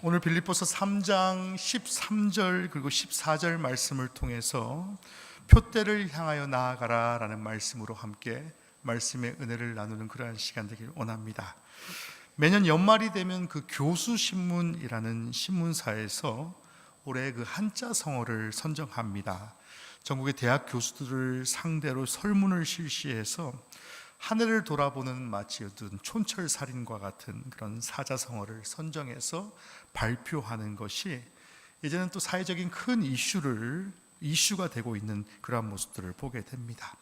오늘 빌립보서 3장 13절 그리고 14절 말씀을 통해서 표대를 향하여 나아가라 라는 말씀으로 함께 말씀의 은혜를 나누는 그러한 시간 되길 원합니다. 매년 연말이 되면 그 교수신문이라는 신문사에서 올해 그 한자 성어를 선정합니다. 전국의 대학 교수들을 상대로 설문을 실시해서 한 해를 돌아보는 마치 어떤 촌철살인과 같은 그런 사자성어를 선정해서 발표하는 것이 이제는 또 사회적인 큰 이슈가 되고 있는 그러한 모습들을 보게 됩니다.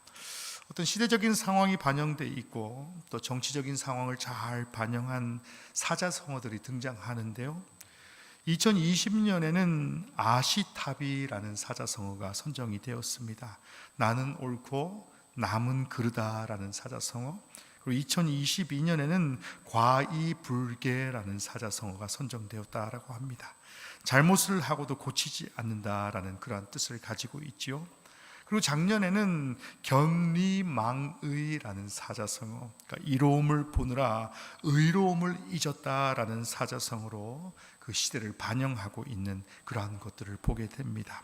어떤 시대적인 상황이 반영되어 있고 또 정치적인 상황을 잘 반영한 사자성어들이 등장하는데요. 2020년에는 아시타비라는 사자성어가 선정이 되었습니다. 나는 옳고 남은 그르다라는 사자성어, 그리고 2022년에는 과이불개라는 사자성어가 선정되었다라고 합니다. 잘못을 하고도 고치지 않는다라는 그러한 뜻을 가지고 있지요. 그리고 작년에는 견리망의라는 사자성어, 그러니까 이로움을 보느라 의로움을 잊었다라는 사자성어로 그 시대를 반영하고 있는 그러한 것들을 보게 됩니다.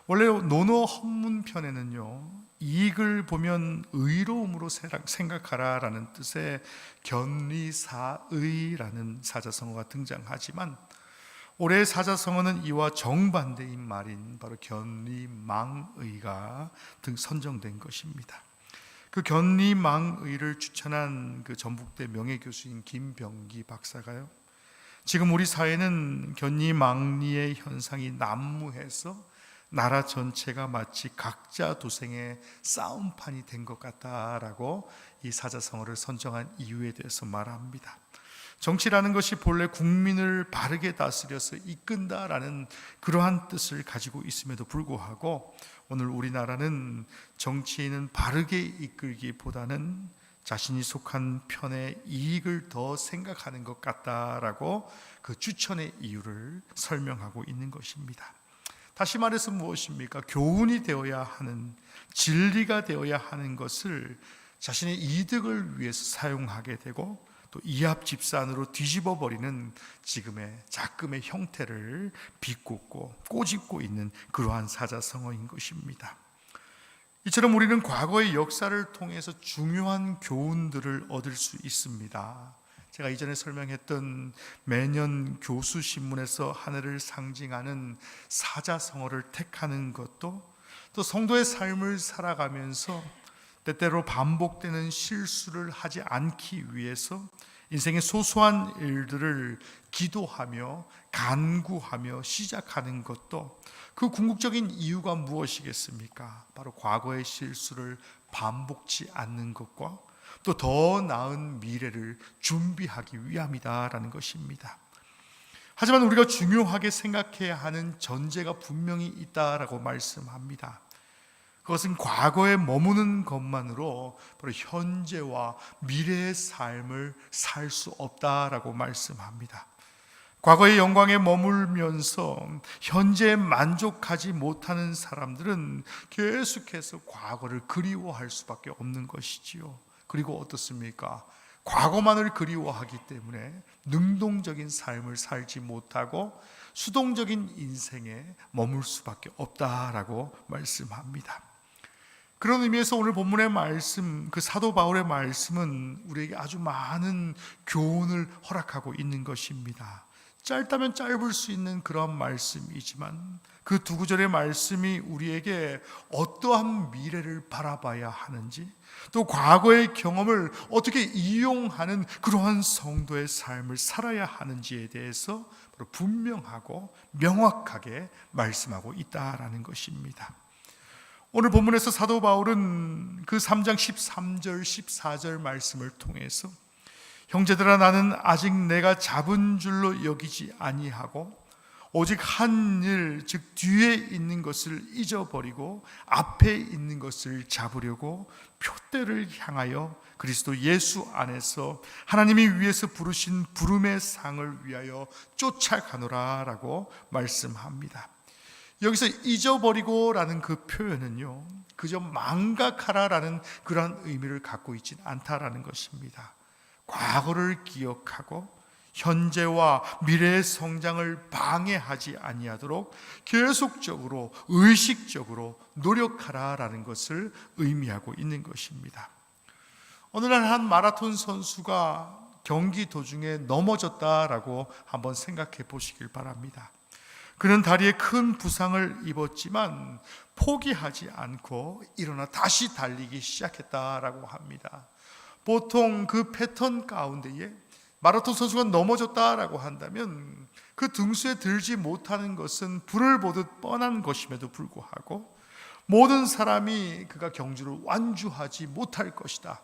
원래 논어 헌문편에는요, 이익을 보면 의로움으로 생각하라 라는 뜻의 견리사의라는 사자성어가 등장하지만 올해의 사자성어는 이와 정반대인 말인 바로 견리망의가 선정된 것입니다. 그 견리망의를 추천한 그 전북대 명예교수인 김병기 박사가요, 지금 우리 사회는 견리망리의 현상이 난무해서 나라 전체가 마치 각자 도생의 싸움판이 된 것 같다라고 이 사자성어를 선정한 이유에 대해서 말합니다. 정치라는 것이 본래 국민을 바르게 다스려서 이끈다라는 그러한 뜻을 가지고 있음에도 불구하고 오늘 우리나라는 정치인은 바르게 이끌기보다는 자신이 속한 편의 이익을 더 생각하는 것 같다라고 그 추천의 이유를 설명하고 있는 것입니다. 다시 말해서 무엇입니까? 교훈이 되어야 하는, 진리가 되어야 하는 것을 자신의 이득을 위해서 사용하게 되고 또 이합집산으로 뒤집어 버리는 지금의 작금의 형태를 비꼬고 꼬집고 있는 그러한 사자성어인 것입니다. 이처럼 우리는 과거의 역사를 통해서 중요한 교훈들을 얻을 수 있습니다. 제가 이전에 설명했던 매년 교수신문에서 한 해를 상징하는 사자성어를 택하는 것도 또 성도의 삶을 살아가면서 때때로 반복되는 실수를 하지 않기 위해서 인생의 소소한 일들을 기도하며 간구하며 시작하는 것도 그 궁극적인 이유가 무엇이겠습니까? 바로 과거의 실수를 반복치 않는 것과 또 더 나은 미래를 준비하기 위함이다라는 것입니다. 하지만 우리가 중요하게 생각해야 하는 전제가 분명히 있다라고 말씀합니다. 그것은 과거에 머무는 것만으로 바로 현재와 미래의 삶을 살 수 없다라고 말씀합니다. 과거의 영광에 머물면서 현재에 만족하지 못하는 사람들은 계속해서 과거를 그리워할 수밖에 없는 것이지요. 그리고 어떻습니까? 과거만을 그리워하기 때문에 능동적인 삶을 살지 못하고 수동적인 인생에 머물 수밖에 없다라고 말씀합니다. 그런 의미에서 오늘 본문의 말씀, 그 사도 바울의 말씀은 우리에게 아주 많은 교훈을 허락하고 있는 것입니다. 짧다면 짧을 수 있는 그런 말씀이지만 그 두 구절의 말씀이 우리에게 어떠한 미래를 바라봐야 하는지, 또 과거의 경험을 어떻게 이용하는 그러한 성도의 삶을 살아야 하는지에 대해서 분명하고 명확하게 말씀하고 있다라는 것입니다. 오늘 본문에서 사도 바울은 그 3장 13절 14절 말씀을 통해서 형제들아, 나는 아직 내가 잡은 줄로 여기지 아니하고 오직 한 일, 즉 뒤에 있는 것을 잊어버리고 앞에 있는 것을 잡으려고 표대를 향하여 그리스도 예수 안에서 하나님이 위에서 부르신 부름의 상을 위하여 쫓아가노라 라고 말씀합니다. 여기서 잊어버리고 라는 그 표현은요, 그저 망각하라 라는 그런 의미를 갖고 있진 않다라는 것입니다. 과거를 기억하고 현재와 미래의 성장을 방해하지 아니하도록 계속적으로 의식적으로 노력하라라는 것을 의미하고 있는 것입니다. 어느 날 한 마라톤 선수가 경기 도중에 넘어졌다라고 한번 생각해 보시길 바랍니다. 그는 다리에 큰 부상을 입었지만 포기하지 않고 일어나 다시 달리기 시작했다라고 합니다. 보통 그 패턴 가운데에 마라톤 선수가 넘어졌다라고 한다면 그 등수에 들지 못하는 것은 불을 보듯 뻔한 것임에도 불구하고 모든 사람이 그가 경주를 완주하지 못할 것이다,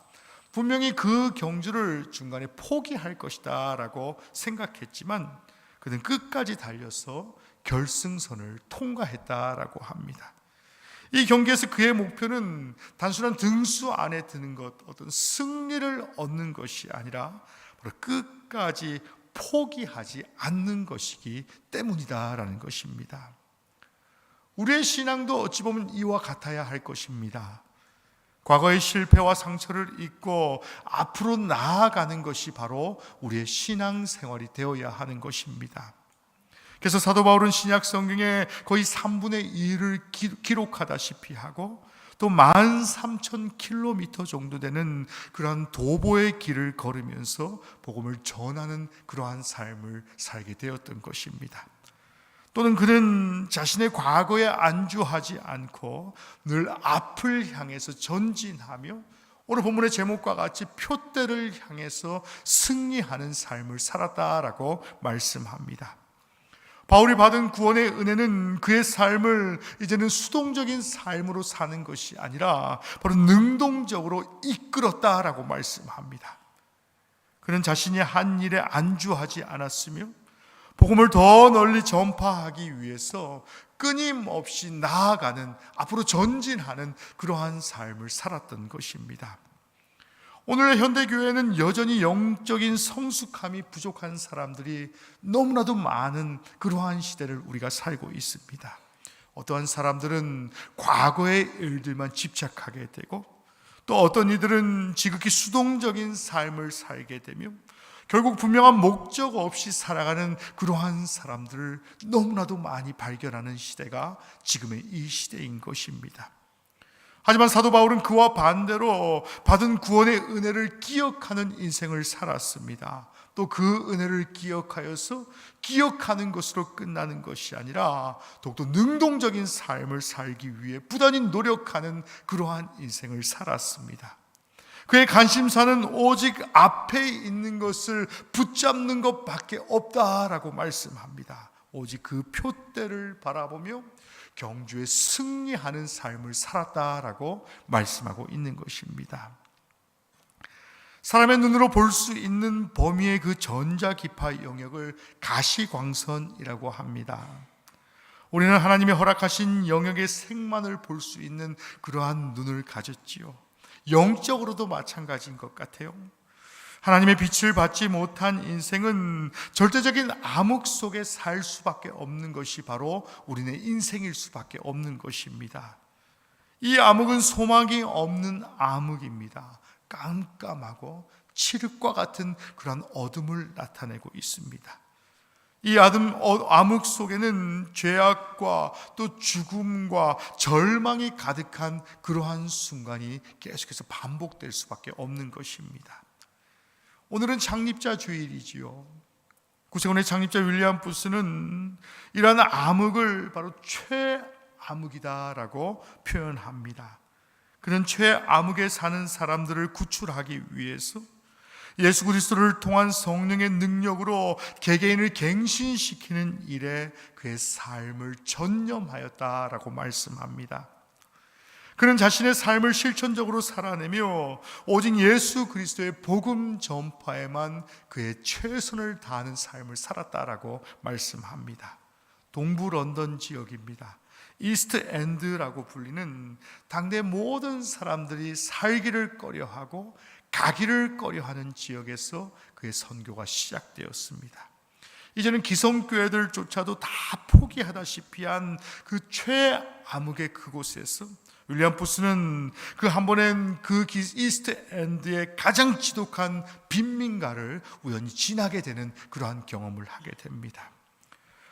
분명히 그 경주를 중간에 포기할 것이다 라고 생각했지만 그는 끝까지 달려서 결승선을 통과했다라고 합니다. 이 경기에서 그의 목표는 단순한 등수 안에 드는 것, 어떤 승리를 얻는 것이 아니라 바로 끝까지 포기하지 않는 것이기 때문이다라는 것입니다. 우리의 신앙도 어찌 보면 이와 같아야 할 것입니다. 과거의 실패와 상처를 잊고 앞으로 나아가는 것이 바로 우리의 신앙생활이 되어야 하는 것입니다. 그래서 사도 바울은 신약 성경에 거의 3분의 2를 기록하다시피 하고 또 13,000km 정도 되는 그러한 도보의 길을 걸으면서 복음을 전하는 그러한 삶을 살게 되었던 것입니다. 또는 그는 자신의 과거에 안주하지 않고 늘 앞을 향해서 전진하며 오늘 본문의 제목과 같이 표대를 향해서 승리하는 삶을 살았다라고 말씀합니다. 바울이 받은 구원의 은혜는 그의 삶을 이제는 수동적인 삶으로 사는 것이 아니라 바로 능동적으로 이끌었다라고 말씀합니다. 그는 자신이 한 일에 안주하지 않았으며 복음을 더 널리 전파하기 위해서 끊임없이 나아가는, 앞으로 전진하는 그러한 삶을 살았던 것입니다. 오늘의 현대교회는 여전히 영적인 성숙함이 부족한 사람들이 너무나도 많은 그러한 시대를 우리가 살고 있습니다. 어떠한 사람들은 과거의 일들만 집착하게 되고 또 어떤 이들은 지극히 수동적인 삶을 살게 되며 결국 분명한 목적 없이 살아가는 그러한 사람들을 너무나도 많이 발견하는 시대가 지금의 이 시대인 것입니다. 하지만 사도 바울은 그와 반대로 받은 구원의 은혜를 기억하는 인생을 살았습니다. 또 그 은혜를 기억하여서 기억하는 것으로 끝나는 것이 아니라 더욱더 능동적인 삶을 살기 위해 부단히 노력하는 그러한 인생을 살았습니다. 그의 관심사는 오직 앞에 있는 것을 붙잡는 것밖에 없다라고 말씀합니다. 오직 그 표대를 바라보며 경주에 승리하는 삶을 살았다라고 말씀하고 있는 것입니다. 사람의 눈으로 볼 수 있는 범위의 그 전자기파 영역을 가시광선이라고 합니다. 우리는 하나님이 허락하신 영역의 색만을 볼 수 있는 그러한 눈을 가졌지요. 영적으로도 마찬가지인 것 같아요. 하나님의 빛을 받지 못한 인생은 절대적인 암흑 속에 살 수밖에 없는 것이 바로 우리의 인생일 수밖에 없는 것입니다. 이 암흑은 소망이 없는 암흑입니다. 깜깜하고 칠흑과 같은 그런 어둠을 나타내고 있습니다. 이 암흑 속에는 죄악과 또 죽음과 절망이 가득한 그러한 순간이 계속해서 반복될 수밖에 없는 것입니다. 오늘은 창립자 주일이지요. 구세군의 창립자 윌리엄 부스는 이러한 암흑을 바로 최암흑이다라고 표현합니다. 그는 최암흑에 사는 사람들을 구출하기 위해서 예수 그리스도를 통한 성령의 능력으로 개개인을 갱신시키는 일에 그의 삶을 전념하였다라고 말씀합니다. 그는 자신의 삶을 실천적으로 살아내며 오직 예수 그리스도의 복음 전파에만 그의 최선을 다하는 삶을 살았다라고 말씀합니다. 동부 런던 지역입니다. 이스트 엔드라고 불리는 당대 모든 사람들이 살기를 꺼려하고 가기를 꺼려하는 지역에서 그의 선교가 시작되었습니다. 이제는 기성교회들조차도 다 포기하다시피 한 그 최암흑의 그곳에서 윌리엄 부스는 그 한 번엔 그 이스트 엔드의 가장 지독한 빈민가를 우연히 지나게 되는 그러한 경험을 하게 됩니다.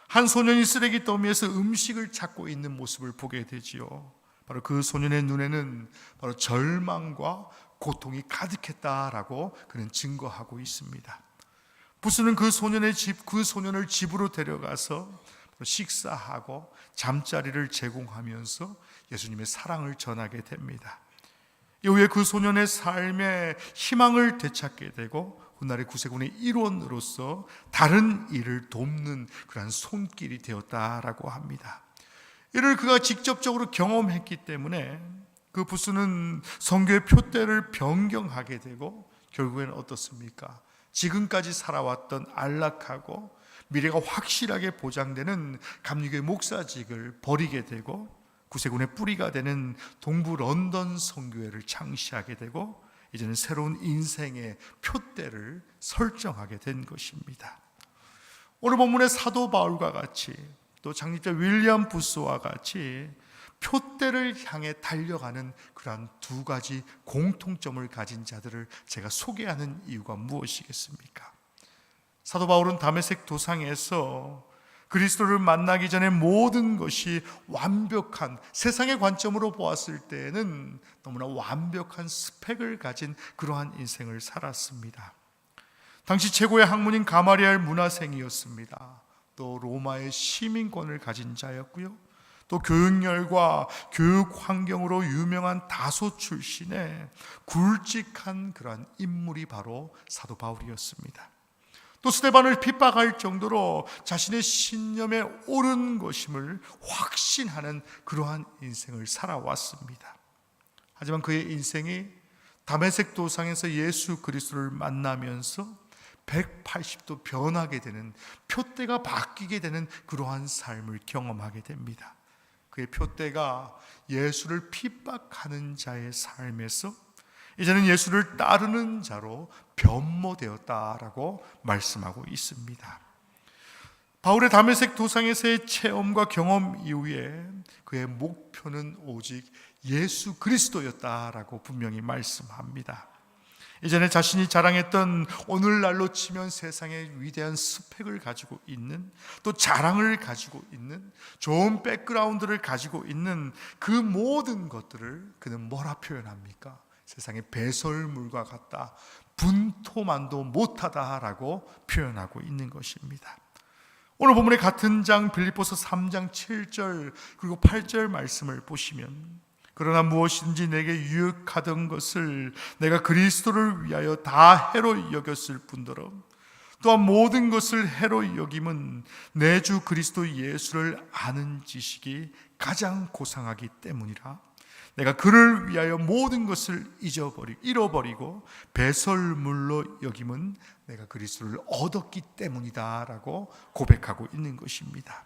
한 소년이 쓰레기 더미에서 음식을 찾고 있는 모습을 보게 되지요. 바로 그 소년의 눈에는 바로 절망과 고통이 가득했다라고 그는 증거하고 있습니다. 부스는 그 소년을 집으로 데려가서 식사하고 잠자리를 제공하면서 예수님의 사랑을 전하게 됩니다. 이후에 그 소년의 삶에 희망을 되찾게 되고 훗날의 구세군의 일원으로서 다른 일을 돕는 그러한 손길이 되었다라고 합니다. 이를 그가 직접적으로 경험했기 때문에 그 부스는 선교의 표대를 변경하게 되고 결국에는 어떻습니까? 지금까지 살아왔던 안락하고 미래가 확실하게 보장되는 감리교회 목사직을 버리게 되고 구세군의 뿌리가 되는 동부 런던 선교회를 창시하게 되고 이제는 새로운 인생의 표대를 설정하게 된 것입니다. 오늘 본문의 사도 바울과 같이 또 장립자 윌리엄 부스와 같이 표대를 향해 달려가는 그러한 두 가지 공통점을 가진 자들을 제가 소개하는 이유가 무엇이겠습니까? 사도 바울은 다메섹 도상에서 그리스도를 만나기 전에 모든 것이 완벽한, 세상의 관점으로 보았을 때에는 너무나 완벽한 스펙을 가진 그러한 인생을 살았습니다. 당시 최고의 학문인 가마리엘 문화생이었습니다. 또 로마의 시민권을 가진 자였고요, 또 교육열과 교육 환경으로 유명한 다소 출신의 굵직한 그러한 인물이 바로 사도 바울이었습니다. 또 스데반을 핍박할 정도로 자신의 신념에 옳은 것임을 확신하는 그러한 인생을 살아왔습니다. 하지만 그의 인생이 다메섹 도상에서 예수 그리스도를 만나면서 180도 변하게 되는, 표대가 바뀌게 되는 그러한 삶을 경험하게 됩니다. 그의 표대가 예수를 핍박하는 자의 삶에서 이제는 예수를 따르는 자로 변모되었다라고 말씀하고 있습니다. 바울의 다메섹 도상에서의 체험과 경험 이후에 그의 목표는 오직 예수 그리스도였다라고 분명히 말씀합니다. 이전에 자신이 자랑했던, 오늘날로 치면 세상의 위대한 스펙을 가지고 있는, 또 자랑을 가지고 있는, 좋은 백그라운드를 가지고 있는 그 모든 것들을 그는 뭐라 표현합니까? 세상의 배설물과 같다, 분토만도 못하다라고 표현하고 있는 것입니다. 오늘 본문의 같은 장 빌립보서 3장 7절 그리고 8절 말씀을 보시면, 그러나 무엇인지 내게 유익하던 것을 내가 그리스도를 위하여 다 해로 여겼을 뿐더러 또한 모든 것을 해로 여김은 내 주 그리스도 예수를 아는 지식이 가장 고상하기 때문이라. 내가 그를 위하여 모든 것을 잃어버리고 배설물로 여김은 내가 그리스도를 얻었기 때문이다 라고 고백하고 있는 것입니다.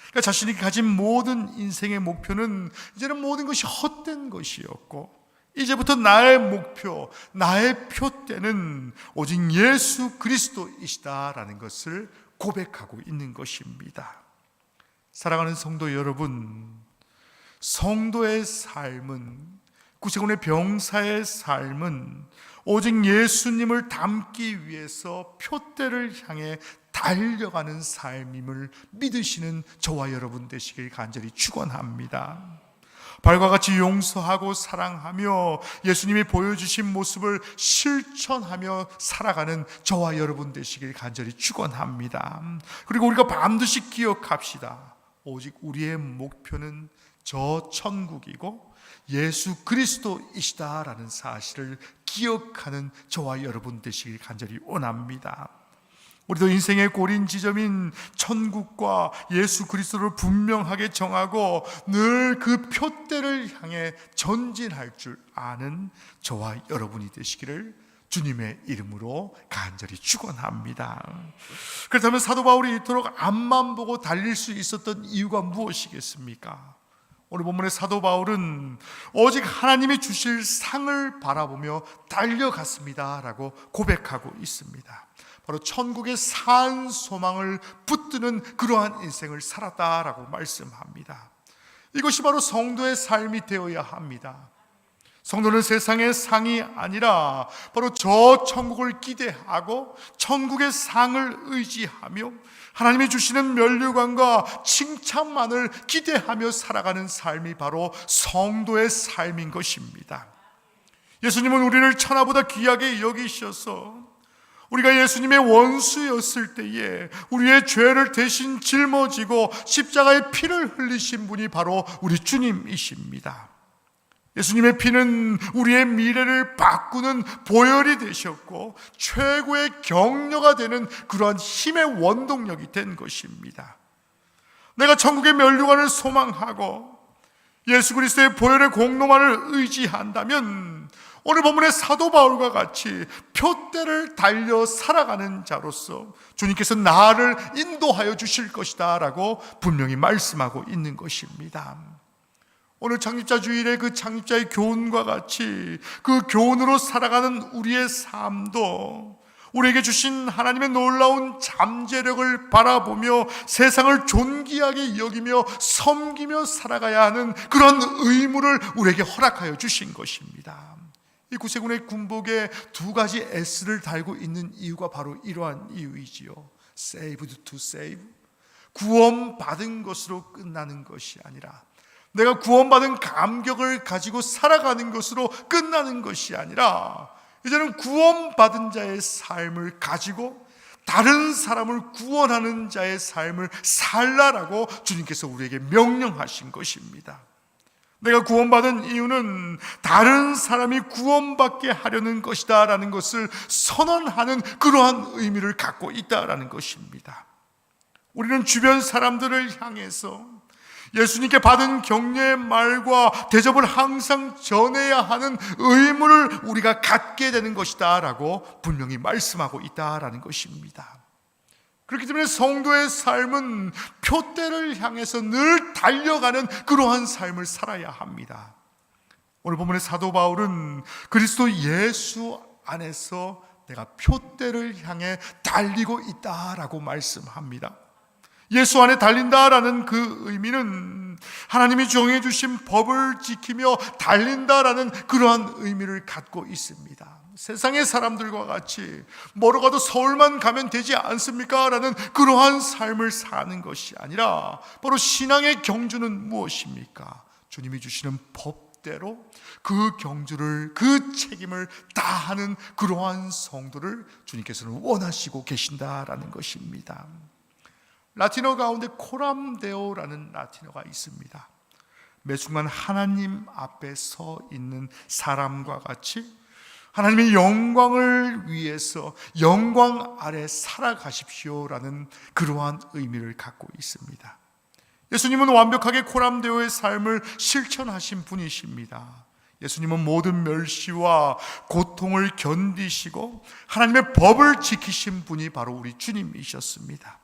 그러니까 자신이 가진 모든 인생의 목표는 이제는 모든 것이 헛된 것이었고, 이제부터 나의 목표, 나의 표대는 오직 예수 그리스도이시다라는 것을 고백하고 있는 것입니다. 사랑하는 성도 여러분, 성도의 삶은, 구세군의 병사의 삶은 오직 예수님을 닮기 위해서 표대를 향해 달려가는 삶임을 믿으시는 저와 여러분 되시길 간절히 축원합니다. 발과 같이 용서하고 사랑하며 예수님이 보여주신 모습을 실천하며 살아가는 저와 여러분 되시길 간절히 축원합니다. 그리고 우리가 반드시 기억합시다. 오직 우리의 목표는 저 천국이고 예수 그리스도이시다라는 사실을 기억하는 저와 여러분 되시길 간절히 원합니다. 우리도 인생의 고린 지점인 천국과 예수 그리스도를 분명하게 정하고 늘 그 표대를 향해 전진할 줄 아는 저와 여러분이 되시기를 주님의 이름으로 간절히 축원합니다. 그렇다면 사도 바울이 이토록 앞만 보고 달릴 수 있었던 이유가 무엇이겠습니까? 오늘 본문의 사도 바울은 오직 하나님이 주실 상을 바라보며 달려갔습니다 라고 고백하고 있습니다. 바로 천국의 산 소망을 붙드는 그러한 인생을 살았다라고 말씀합니다. 이것이 바로 성도의 삶이 되어야 합니다. 성도는 세상의 상이 아니라 바로 저 천국을 기대하고 천국의 상을 의지하며 하나님이 주시는 면류관과 칭찬만을 기대하며 살아가는 삶이 바로 성도의 삶인 것입니다. 예수님은 우리를 천하보다 귀하게 여기셔서 우리가 예수님의 원수였을 때에 우리의 죄를 대신 짊어지고 십자가의 피를 흘리신 분이 바로 우리 주님이십니다. 예수님의 피는 우리의 미래를 바꾸는 보혈이 되셨고 최고의 격려가 되는 그러한 힘의 원동력이 된 것입니다. 내가 천국의 면류관을 소망하고 예수 그리스도의 보혈의 공로만을 의지한다면 오늘 본문의 사도 바울과 같이 표대를 달려 살아가는 자로서 주님께서 나를 인도하여 주실 것이다 라고 분명히 말씀하고 있는 것입니다. 오늘 창립자 주일의 그 창립자의 교훈과 같이 그 교훈으로 살아가는 우리의 삶도 우리에게 주신 하나님의 놀라운 잠재력을 바라보며 세상을 존귀하게 여기며 섬기며 살아가야 하는 그런 의무를 우리에게 허락하여 주신 것입니다. 이 구세군의 군복에 두 가지 S를 달고 있는 이유가 바로 이러한 이유이지요. Saved to save, 구원받은 것으로 끝나는 것이 아니라 내가 구원받은 감격을 가지고 살아가는 것으로 끝나는 것이 아니라 이제는 구원받은 자의 삶을 가지고 다른 사람을 구원하는 자의 삶을 살라라고 주님께서 우리에게 명령하신 것입니다. 내가 구원받은 이유는 다른 사람이 구원받게 하려는 것이다 라는 것을 선언하는 그러한 의미를 갖고 있다라는 것입니다. 우리는 주변 사람들을 향해서 예수님께 받은 격려의 말과 대접을 항상 전해야 하는 의무를 우리가 갖게 되는 것이다 라고 분명히 말씀하고 있다라는 것입니다. 그렇기 때문에 성도의 삶은 표대를 향해서 늘 달려가는 그러한 삶을 살아야 합니다. 오늘 본문의 사도 바울은 그리스도 예수 안에서 내가 표대를 향해 달리고 있다라고 말씀합니다. 예수 안에 달린다라는 그 의미는 하나님이 정해주신 법을 지키며 달린다라는 그러한 의미를 갖고 있습니다. 세상의 사람들과 같이 멀어 가도 서울만 가면 되지 않습니까? 라는 그러한 삶을 사는 것이 아니라 바로 신앙의 경주는 무엇입니까? 주님이 주시는 법대로 그 경주를, 그 책임을 다하는 그러한 성도를 주님께서는 원하시고 계신다라는 것입니다. 라틴어 가운데 코람데오라는 라틴어가 있습니다. 매 순간 하나님 앞에 서 있는 사람과 같이 하나님의 영광을 위해서 영광 아래 살아가십시오라는 그러한 의미를 갖고 있습니다. 예수님은 완벽하게 코람데오의 삶을 실천하신 분이십니다. 예수님은 모든 멸시와 고통을 견디시고 하나님의 법을 지키신 분이 바로 우리 주님이셨습니다.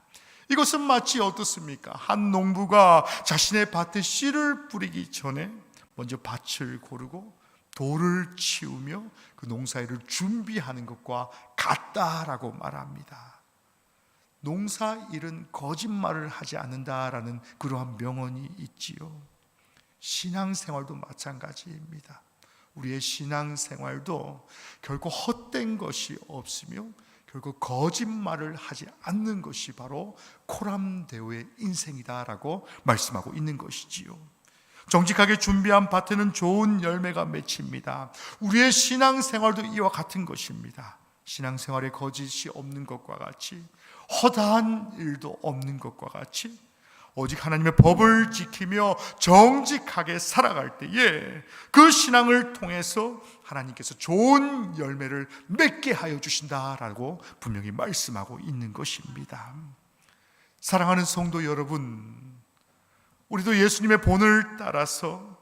이것은 마치 어떻습니까? 한 농부가 자신의 밭에 씨를 뿌리기 전에 먼저 밭을 고르고 돌을 치우며 그 농사일을 준비하는 것과 같다라고 말합니다. 농사일은 거짓말을 하지 않는다라는 그러한 명언이 있지요. 신앙생활도 마찬가지입니다. 우리의 신앙생활도 결코 헛된 것이 없으며 결국 거짓말을 하지 않는 것이 바로 코람데오의 인생이다라고 말씀하고 있는 것이지요. 정직하게 준비한 밭에는 좋은 열매가 맺힙니다. 우리의 신앙생활도 이와 같은 것입니다. 신앙생활에 거짓이 없는 것과 같이 허다한 일도 없는 것과 같이 오직 하나님의 법을 지키며 정직하게 살아갈 때에 그 신앙을 통해서 하나님께서 좋은 열매를 맺게 하여 주신다라고 분명히 말씀하고 있는 것입니다. 사랑하는 성도 여러분, 우리도 예수님의 본을 따라서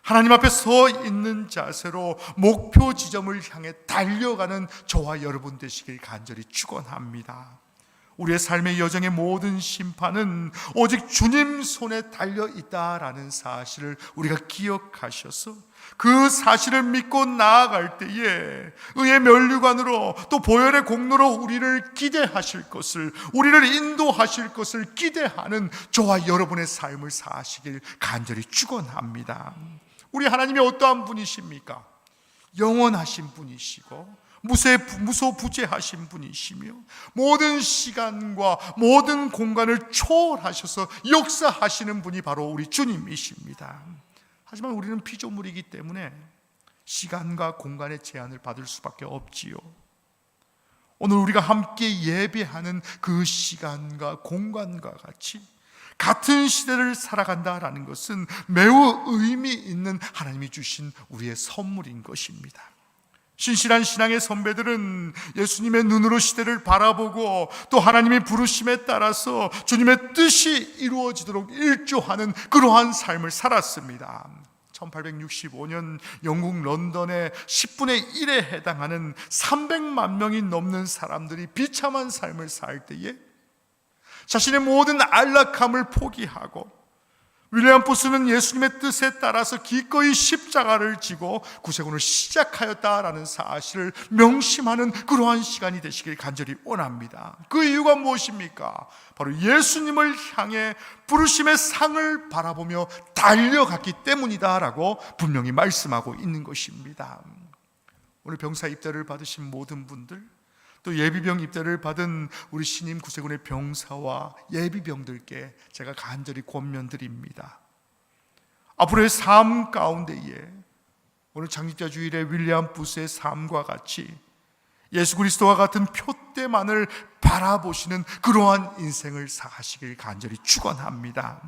하나님 앞에 서 있는 자세로 목표 지점을 향해 달려가는 저와 여러분 되시길 간절히 축원합니다. 우리의 삶의 여정의 모든 심판은 오직 주님 손에 달려 있다라는 사실을 우리가 기억하셔서 그 사실을 믿고 나아갈 때에 의의 면류관으로 또 보혈의 공로로 우리를 기대하실 것을, 우리를 인도하실 것을 기대하는 저와 여러분의 삶을 사시길 간절히 축원합니다. 우리 하나님이 어떠한 분이십니까? 영원하신 분이시고 무소부재하신 분이시며 모든 시간과 모든 공간을 초월하셔서 역사하시는 분이 바로 우리 주님이십니다. 하지만 우리는 피조물이기 때문에 시간과 공간의 제한을 받을 수밖에 없지요. 오늘 우리가 함께 예배하는 그 시간과 공간과 같이 같은 시대를 살아간다라는 것은 매우 의미 있는 하나님이 주신 우리의 선물인 것입니다. 신실한 신앙의 선배들은 예수님의 눈으로 시대를 바라보고 또 하나님의 부르심에 따라서 주님의 뜻이 이루어지도록 일조하는 그러한 삶을 살았습니다. 1865년 영국 런던의 10분의 1에 해당하는 300만 명이 넘는 사람들이 비참한 삶을 살 때에 자신의 모든 안락함을 포기하고 윌리엄 포스는 예수님의 뜻에 따라서 기꺼이 십자가를 지고 구세군을 시작하였다라는 사실을 명심하는 그러한 시간이 되시길 간절히 원합니다. 그 이유가 무엇입니까? 바로 예수님을 향해 부르심의 상을 바라보며 달려갔기 때문이다라고 분명히 말씀하고 있는 것입니다. 오늘 병사 입대를 받으신 모든 분들, 또 예비병 입대를 받은 우리 신임 구세군의 병사와 예비병들께 제가 간절히 권면드립니다. 앞으로의 삶 가운데에 오늘 창립자 주일의 윌리엄 부스의 삶과 같이 예수 그리스도와 같은 표대만을 바라보시는 그러한 인생을 사시길 간절히 축원합니다.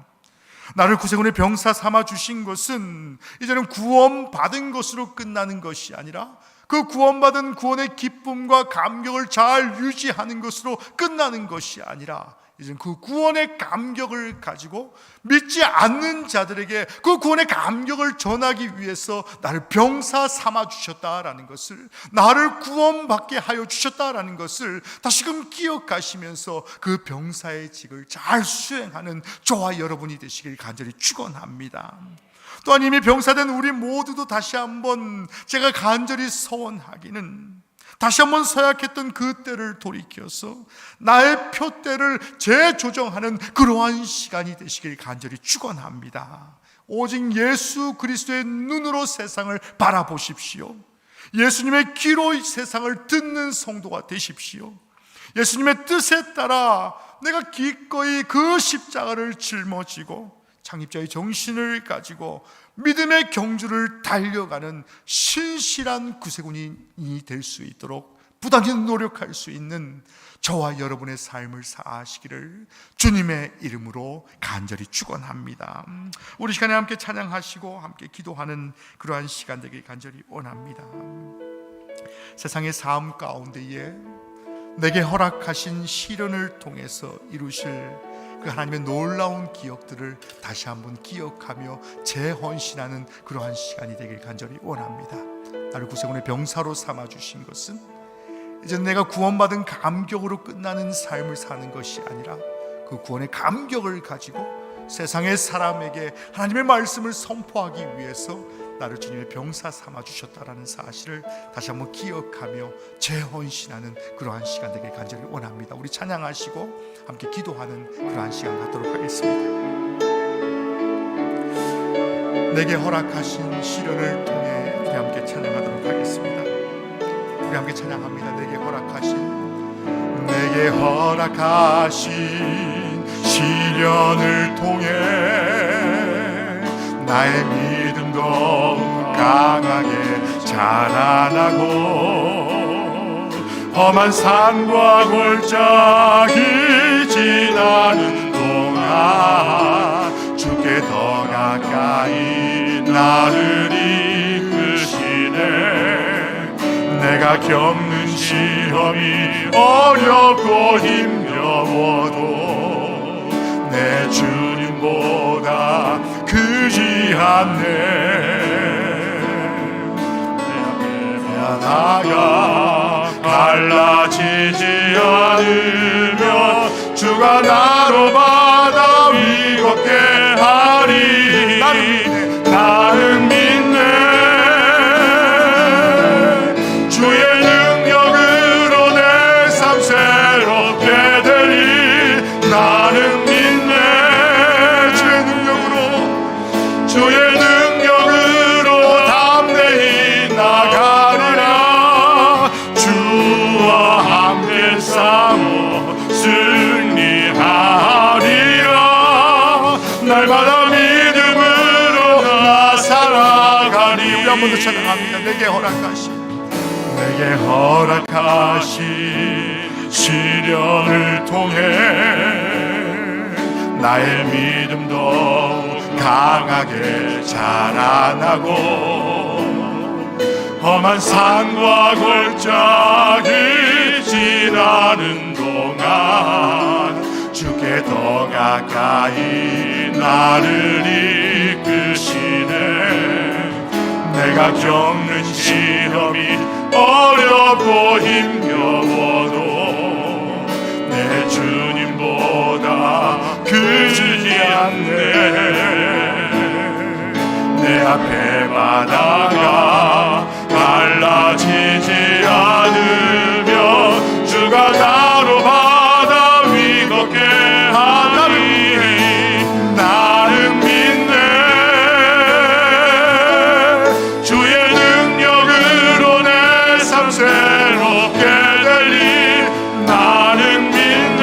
나를 구세군의 병사 삼아 주신 것은 이제는 구원받은 것으로 끝나는 것이 아니라 그 구원받은 구원의 기쁨과 감격을 잘 유지하는 것으로 끝나는 것이 아니라 이제는 그 구원의 감격을 가지고 믿지 않는 자들에게 그 구원의 감격을 전하기 위해서 나를 병사 삼아 주셨다라는 것을, 나를 구원받게 하여 주셨다라는 것을 다시금 기억하시면서 그 병사의 직을 잘 수행하는 저와 여러분이 되시길 간절히 축원합니다. 또한 이미 병사된 우리 모두도 다시 한번 제가 간절히 서원하기는 다시 한번 서약했던 그 때를 돌이켜서 나의 표대를 재조정하는 그러한 시간이 되시길 간절히 축원합니다. 오직 예수 그리스도의 눈으로 세상을 바라보십시오. 예수님의 귀로 세상을 듣는 성도가 되십시오. 예수님의 뜻에 따라 내가 기꺼이 그 십자가를 짊어지고 창립자의 정신을 가지고 믿음의 경주를 달려가는 신실한 구세군이 될 수 있도록 부단히 노력할 수 있는 저와 여러분의 삶을 사시기를 주님의 이름으로 간절히 축원합니다. 우리 시간에 함께 찬양하시고 함께 기도하는 그러한 시간 되길 간절히 원합니다. 세상의 삶 가운데에 내게 허락하신 시련을 통해서 이루실 그 하나님의 놀라운 기억들을 다시 한번 기억하며 재헌신하는 그러한 시간이 되길 간절히 원합니다. 나를 구세군의 병사로 삼아주신 것은 이제 내가 구원받은 감격으로 끝나는 삶을 사는 것이 아니라 그 구원의 감격을 가지고 세상의 사람에게 하나님의 말씀을 선포하기 위해서 나를 주님의 병사 삼아주셨다라는 사실을 다시 한번 기억하며 재헌신하는 그러한 시간 되길 간절히 원합니다. 우리 찬양하시고 함께 기도하는 그러한 시간 갖도록 하겠습니다. 내게 허락하신 시련을 통해 우리 함께 찬양하도록 하겠습니다. 우리 함께 찬양합니다. 내게 허락하신 시련을 통해 나의 믿음 더욱 강하게 자라나고 험한 산과 골짜기 지나는 동안 주께 더 가까이 나를 이끄시네. 내가 겪는 시험이 어렵고 힘겨워도 내 주님보다 크지 않네. 내 앞에 나가 갈라지지 않으면 주가 나로 바다 위 걷게 하리. 나는 믿네. 주의 능력으로 내 삶 새롭게 되리. 나는 믿네. 주의 능력으로 담대히 나가리라. 주와 함께 싸워 승리하리라. 날마다 믿음으로 나 살아가리. 우리 한 번 더 찬양합니다. 내게 허락하신 시련을 통해 나의 믿음도 강하게 자라나고 험한 산과 골짜기 지나는 동안 주께 더 가까이 나를 이끄시네. 내가 겪는 시험이 어렵고 힘겨워도 내 주님보다 크지 않네. 내 앞에 바다가 갈라지지 않으며 주가 나로 바다 위 걷게 하리. 나는 믿네. 주의 능력으로 내 삶 새롭게 되리. 나는 믿네.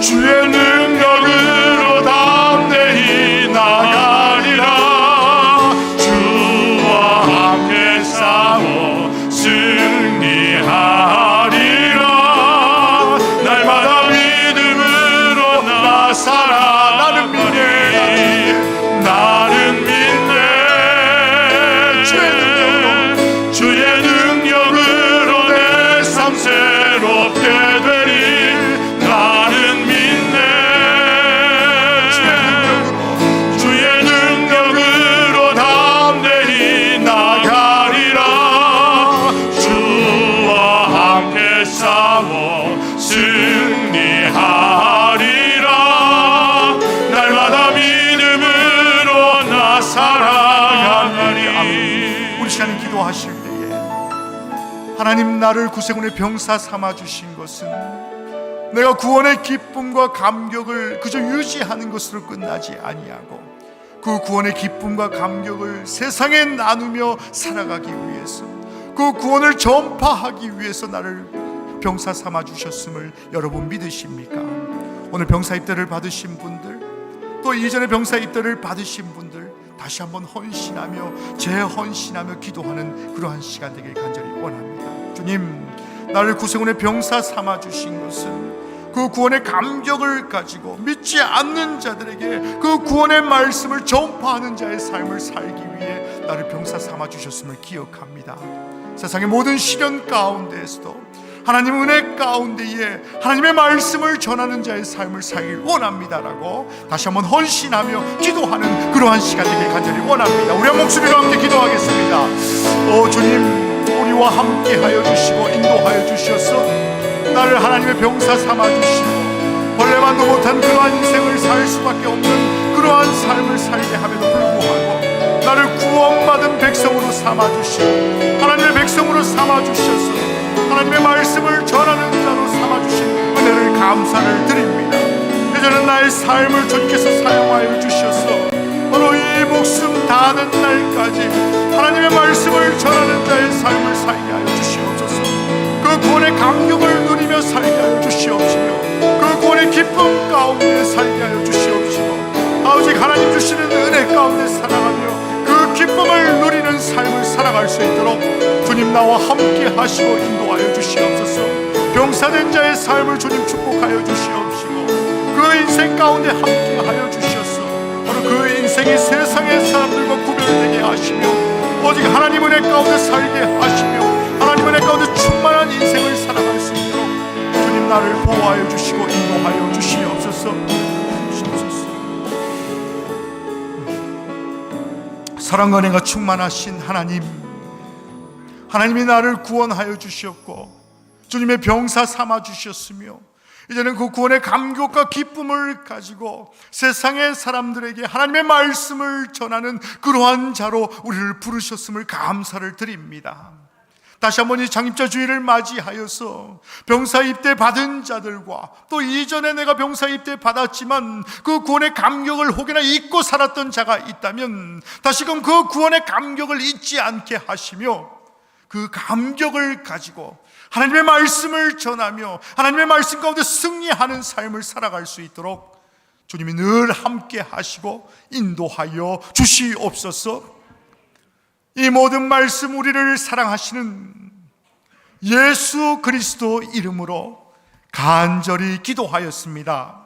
주의 능력으로 담대히 나가리라. 주와 함께 싸워 승리하리라. 날마다 믿음으로 나 살아가리. 나는 믿네. 주의 능력으로 내 삶 새롭게 되리. 나는 믿네. 주의 능력으로 담대히 나가리라. 주와 함께 싸워 승리하리라. 날마다 믿음으로 나 살아가리. 우리 시간에 기도하실 때에 하나님, 나를 구세군의 병사 삼아주신 것은 내가 구원의 기쁨과 감격을 그저 유지하는 것으로 끝나지 아니하고 그 구원의 기쁨과 감격을 세상에 나누며 살아가기 위해서, 그 구원을 전파하기 위해서 나를 병사 삼아주셨음을 여러분 믿으십니까? 오늘 병사 입대를 받으신 분들, 또 이전에 병사 입대를 받으신 분들, 다시 한번 헌신하며 재헌신하며 기도하는 그러한 시간 되길 간절히 원합니다. 주님, 나를 구세군의 병사 삼아주신 것은 그 구원의 감격을 가지고 믿지 않는 자들에게 그 구원의 말씀을 전파하는 자의 삶을 살기 위해 나를 병사 삼아주셨음을 기억합니다. 세상의 모든 시련 가운데에서도 하나님 은혜 가운데에 하나님의 말씀을 전하는 자의 삶을 살길 원합니다라고 다시 한번 헌신하며 기도하는 그러한 시간 되길 간절히 원합니다. 우리 한 목소리로 함께 기도하겠습니다. 오 주님, 우리와 함께하여 주시고 인도하여 주셔서 나를 하나님의 병사 삼아주시고 벌레만도 못한 그러한 인생을 살 수밖에 없는 그러한 삶을 살게 함에도 불구하고 나를 구원받은 백성으로 삼아주시고 하나님의 백성으로 삼아주셔서 하나님의 말씀을 전하는 자로 삼아주신 은혜를 감사를 드립니다. 이제는 나의 삶을 주님께서 사용하여 주셔서 바로 이 목숨 다하는 날까지 하나님의 말씀을 전하는 자의 삶을 살게 하여 주시옵소서. 그 구원의 감격을 누리며 살게 하여 주시옵시며 그 구원의 기쁨 가운데 살게 하여 주시옵시고 오직 하나님 주시는 은혜 가운데 살아가며 그 기쁨을 누리는 삶을 살아갈 수 있도록 주님 나와 함께 하시고 인도하여 주시옵소서. 병사된 자의 삶을 주님 축복하여 주시옵시고 그 인생 가운데 함께 하여 주셔서 바로 그 인생이 세상의 사람들과 구별되게 하시며 오직 하나님 은혜 가운데 살게 하시며 하나님 은혜 가운데 충만한 인생을 살아갈 수 있도록 주님 나를 보호하여 주시고 인도하여 주시옵소서. 사랑과 은혜가 충만하신 하나님, 하나님이 나를 구원하여 주시었고 주님의 병사 삼아 주셨으며 이제는 그 구원의 감격과 기쁨을 가지고 세상의 사람들에게 하나님의 말씀을 전하는 그러한 자로 우리를 부르셨음을 감사를 드립니다. 다시 한번 이 장입자 주일을 맞이하여서 병사 입대 받은 자들과 또 이전에 내가 병사 입대 받았지만 그 구원의 감격을 혹여나 잊고 살았던 자가 있다면 다시금 그 구원의 감격을 잊지 않게 하시며 그 감격을 가지고 하나님의 말씀을 전하며 하나님의 말씀 가운데 승리하는 삶을 살아갈 수 있도록 주님이 늘 함께 하시고 인도하여 주시옵소서. 이 모든 말씀 우리를 사랑하시는 예수 그리스도 이름으로 간절히 기도하였습니다.